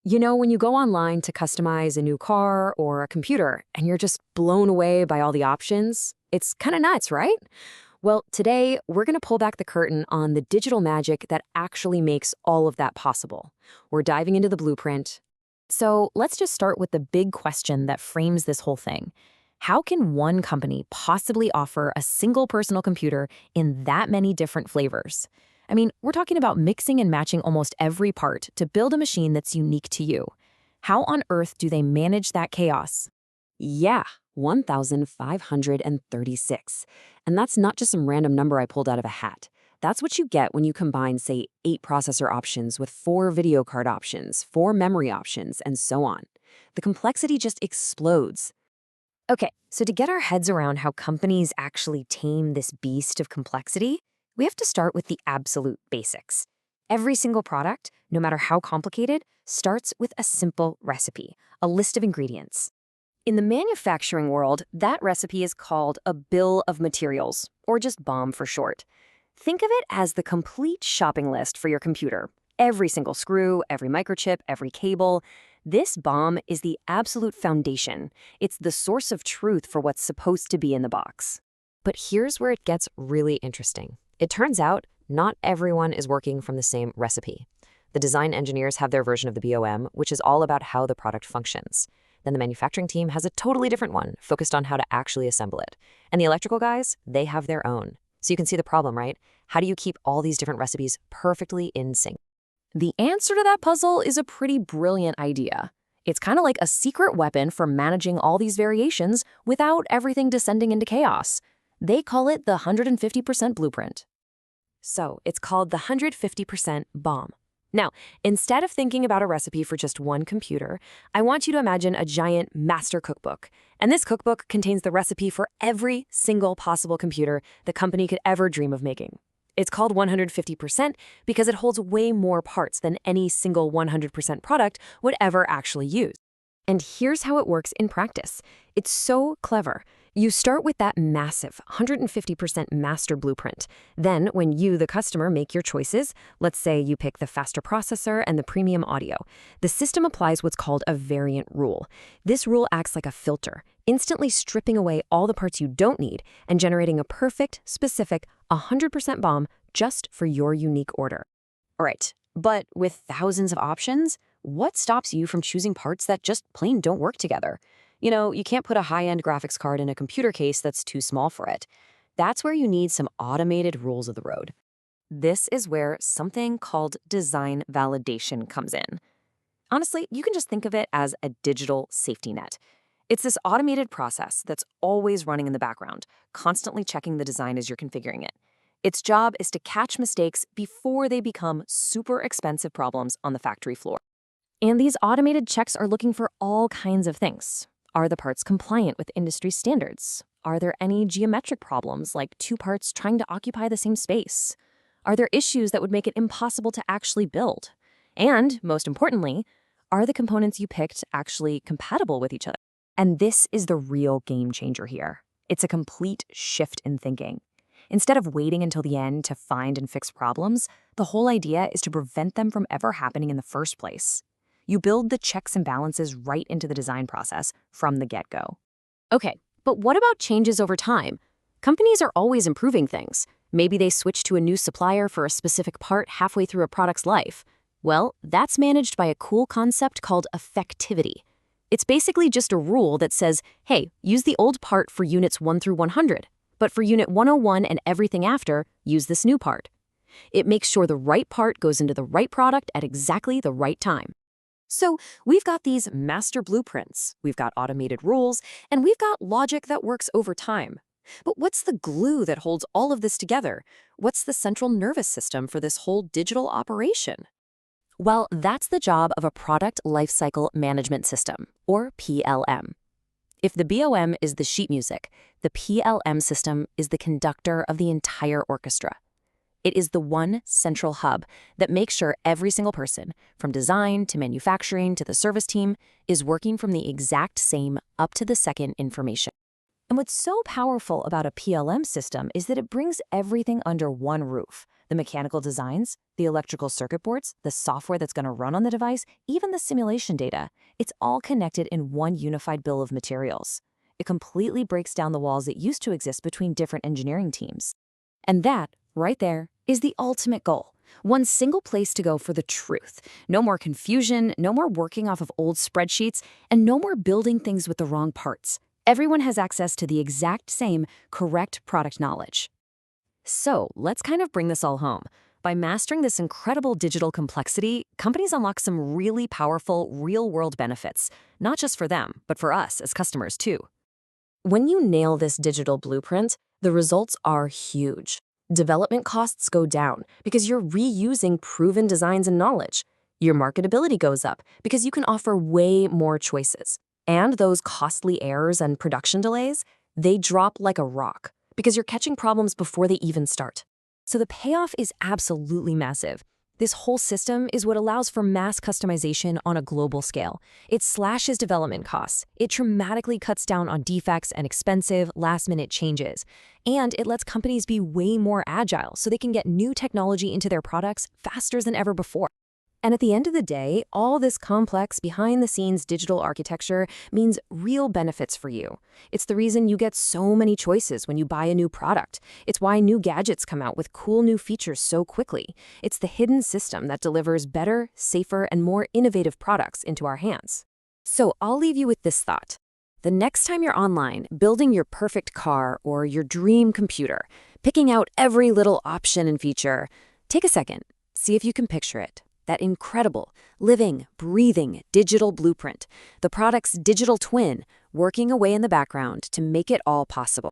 You know, when you go online to customize a new car or a computer and you're just blown away by all the options, it's kind of nuts, right? Well, today we're going to pull back the curtain on the digital magic that actually makes all of that possible. We're diving into the blueprint. So let's just start with the big question that frames this whole thing. How can one company possibly offer a single personal computer in that many different flavors? I mean, we're talking about mixing and matching almost every part to build a machine that's unique to you. How on earth do they manage that chaos? Yeah, 1,536. And that's not just some random number I pulled out of a hat. That's what you get when you combine, say, 8 processor options with 4 video card options, 4 memory options, and so on. The complexity just explodes. Okay, so to get our heads around how companies actually tame this beast of complexity, we have to start with the absolute basics. Every single product, no matter how complicated, starts with a simple recipe, a list of ingredients. In the manufacturing world, that recipe is called a bill of materials, or just BOM for short. Think of it as the complete shopping list for your computer. Every single screw, every microchip, every cable. This BOM is the absolute foundation. It's the source of truth for what's supposed to be in the box. But here's where it gets really interesting. It turns out not everyone is working from the same recipe. The design engineers have their version of the BOM, which is all about how the product functions. Then the manufacturing team has a totally different one, focused on how to actually assemble it. And the electrical guys, they have their own. So you can see the problem, right? How do you keep all these different recipes perfectly in sync? The answer to that puzzle is a pretty brilliant idea. It's kind of like a secret weapon for managing all these variations without everything descending into chaos. They call it the 150% blueprint. So it's called the 150% BOM. Now, instead of thinking about a recipe for just one computer, I want you to imagine a giant master cookbook. And this cookbook contains the recipe for every single possible computer the company could ever dream of making. It's called 150% because it holds way more parts than any single 100% product would ever actually use. And here's how it works in practice. It's so clever. You start with that massive 150% master blueprint. Then, when you, the customer, make your choices, let's say you pick the faster processor and the premium audio, the system applies what's called a variant rule. This rule acts like a filter, instantly stripping away all the parts you don't need and generating a perfect, specific 100% BOM just for your unique order. All right, but with thousands of options, what stops you from choosing parts that just plain don't work together? You know, you can't put a high-end graphics card in a computer case that's too small for it. That's where you need some automated rules of the road. This is where something called design validation comes in. Honestly, you can just think of it as a digital safety net. It's this automated process that's always running in the background, constantly checking the design as you're configuring it. Its job is to catch mistakes before they become super expensive problems on the factory floor. And these automated checks are looking for all kinds of things. Are the parts compliant with industry standards? Are there any geometric problems, like 2 parts trying to occupy the same space? Are there issues that would make it impossible to actually build? And, most importantly, are the components you picked actually compatible with each other? And this is the real game changer here. It's a complete shift in thinking. Instead of waiting until the end to find and fix problems, the whole idea is to prevent them from ever happening in the first place. You build the checks and balances right into the design process from the get-go. Okay, but what about changes over time? Companies are always improving things. Maybe they switch to a new supplier for a specific part halfway through a product's life. Well, that's managed by a cool concept called effectivity. It's basically just a rule that says, hey, use the old part for units 1 through 100, but for unit 101 and everything after, use this new part. It makes sure the right part goes into the right product at exactly the right time. So we've got these master blueprints, we've got automated rules, and we've got logic that works over time. But what's the glue that holds all of this together? What's the central nervous system for this whole digital operation? Well, that's the job of a product lifecycle management system, or PLM. If the BOM is the sheet music, the PLM system is the conductor of the entire orchestra. It is the one central hub that makes sure every single person, from design to manufacturing to the service team, is working from the exact same up-to-the-second information. And what's so powerful about a PLM system is that it brings everything under one roof. The mechanical designs, the electrical circuit boards, the software that's going to run on the device, even the simulation data, it's all connected in one unified bill of materials. It completely breaks down the walls that used to exist between different engineering teams. And that, right there, is the ultimate goal. One single place to go for the truth. No more confusion, no more working off of old spreadsheets, and no more building things with the wrong parts. Everyone has access to the exact same correct product knowledge. So let's kind of bring this all home. By mastering this incredible digital complexity, companies unlock some really powerful, real-world benefits, not just for them, but for us as customers too. When you nail this digital blueprint, the results are huge. Development costs go down because you're reusing proven designs and knowledge. Your marketability goes up because you can offer way more choices. And those costly errors and production delays, they drop like a rock because you're catching problems before they even start. So the payoff is absolutely massive. This whole system is what allows for mass customization on a global scale. It slashes development costs. It dramatically cuts down on defects and expensive, last-minute changes. And it lets companies be way more agile so they can get new technology into their products faster than ever before. And at the end of the day, all this complex behind-the-scenes digital architecture means real benefits for you. It's the reason you get so many choices when you buy a new product. It's why new gadgets come out with cool new features so quickly. It's the hidden system that delivers better, safer, and more innovative products into our hands. So I'll leave you with this thought. The next time you're online, building your perfect car or your dream computer, picking out every little option and feature, take a second, see if you can picture it. That incredible, living, breathing digital blueprint, the product's digital twin, working away in the background to make it all possible.